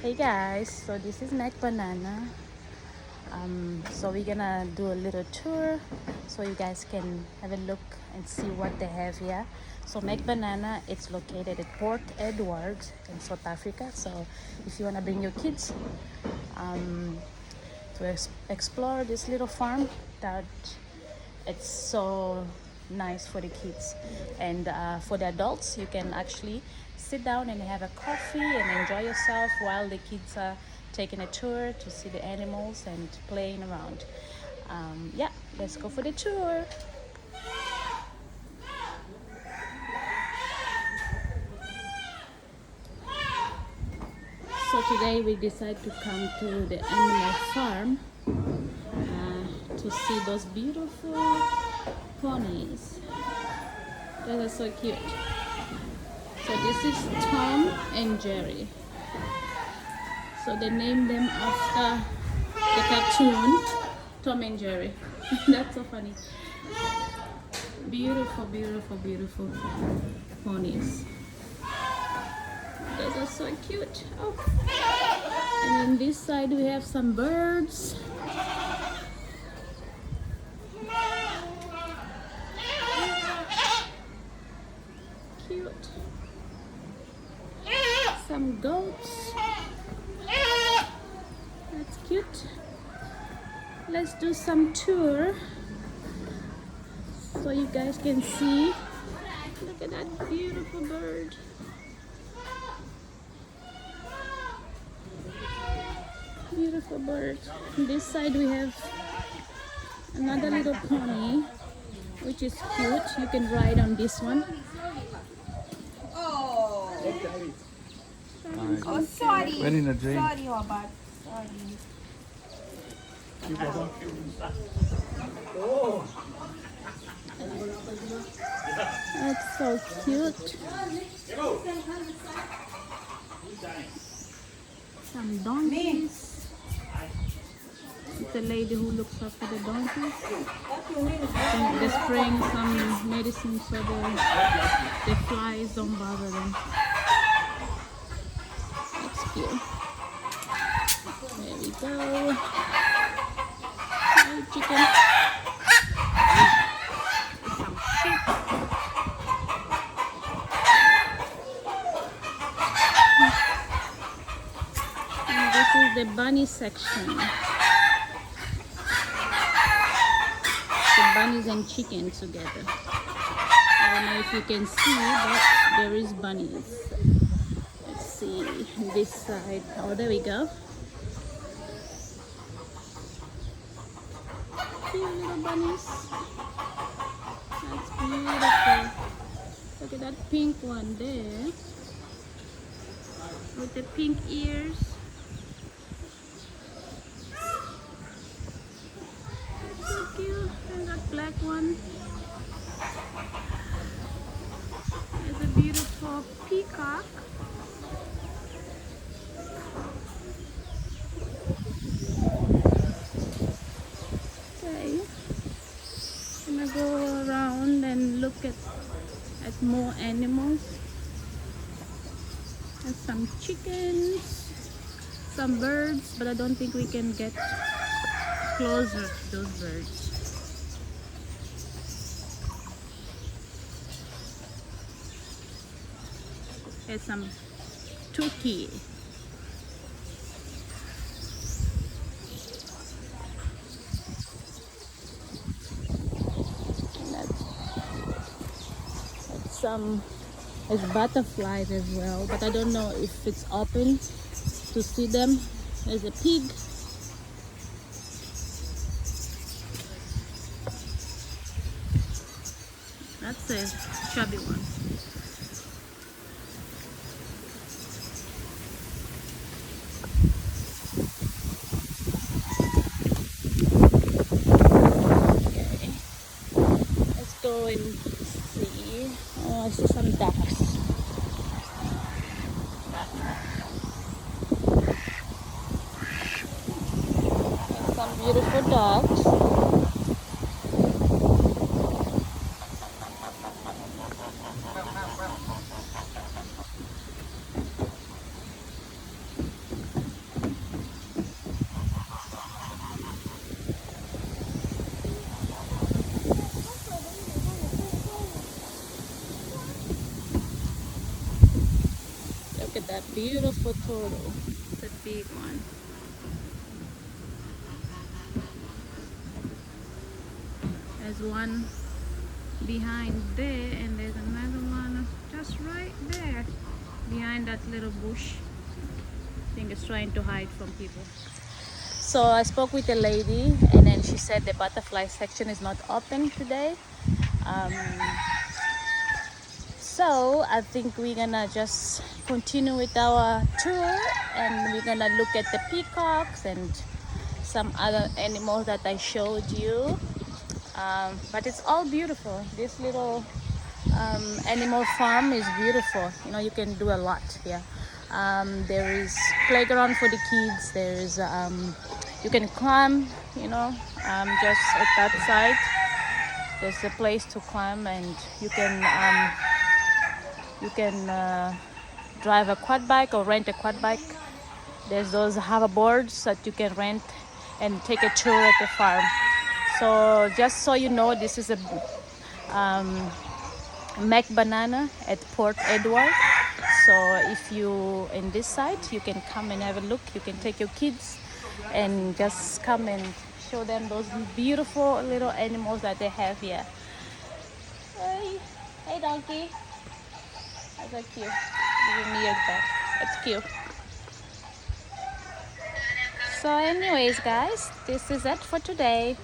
Hey guys, so this is Mac Banana. So we're gonna do a little tour so you guys can have a look and see what they have here. So Mac Banana, it's located at Port Edward in South Africa. So if you wanna bring your kids to explore this little farm, that it's so nice for the kids, and for the adults you can actually sit down and have a coffee and enjoy yourself while the kids are taking a tour to see the animals and playing around. Yeah, let's go for the tour. So today we decided to come to the animal farm to see those beautiful ponies. That are so cute. So this is Tom and Jerry. So they named them after the cartoon Tom and Jerry. That's so funny. Beautiful, beautiful, beautiful ponies. Those are so cute. Oh. And on this side we have some birds. Cute. Some goats. That's cute. Let's do some tour so you guys can see. Look at that beautiful bird. Beautiful bird. On this side we have another little pony, which is cute. You can ride on this one. Oh, Nice. sorry. Very nice, Jane. Sorry, Robert. Sorry. That's so cute. Some donkeys. It's a lady who looks after the donkeys. And they're spraying some medicine so the flies don't bother them. That's cute. There we go. Hey, chicken. Some sheep. And this is the bunny section. The bunnies and chickens together. I don't know if you can see, but there is bunnies. Let's see this side. Oh, there we go. Cute little bunnies. That's beautiful. Look at that pink one there with the pink ears. So cute. And that black one. There's a beautiful peacock. Okay. I'm gonna go around and look at more animals. There's some chickens, some birds, but I don't think we can get closer to those birds. There's some turkey. There's butterflies as well, but I don't know if it's open to see them. There's a pig. That's a chubby one. Okay. Let's go and see. Oh, I see some ducks. And some beautiful ducks. Look at that beautiful turtle, the big one. There's one behind there, and there's another one just right there behind that little bush. I think it's trying to hide from people. So I spoke with a lady, and then she said the butterfly section is not open today. Um, so I think we're gonna just continue with our tour, and we're gonna look at the peacocks and some other animals that I showed you. But it's all beautiful. This little animal farm is beautiful. You know, you can do a lot here. There is playground for the kids. There is you can climb. You know, just at that side, there's a place to climb, and you can drive a quad bike or rent a quad bike. There's those hoverboards that you can rent and take a tour at the farm. So just so you know, this is a Mac Banana at Port Edward. So if you in this site, you can come and have a look. You can take your kids and just come and show them those beautiful little animals that they have here. Hey, hey donkey. That's so cute. Give me your back. It's cute. So anyways guys, this is it for today.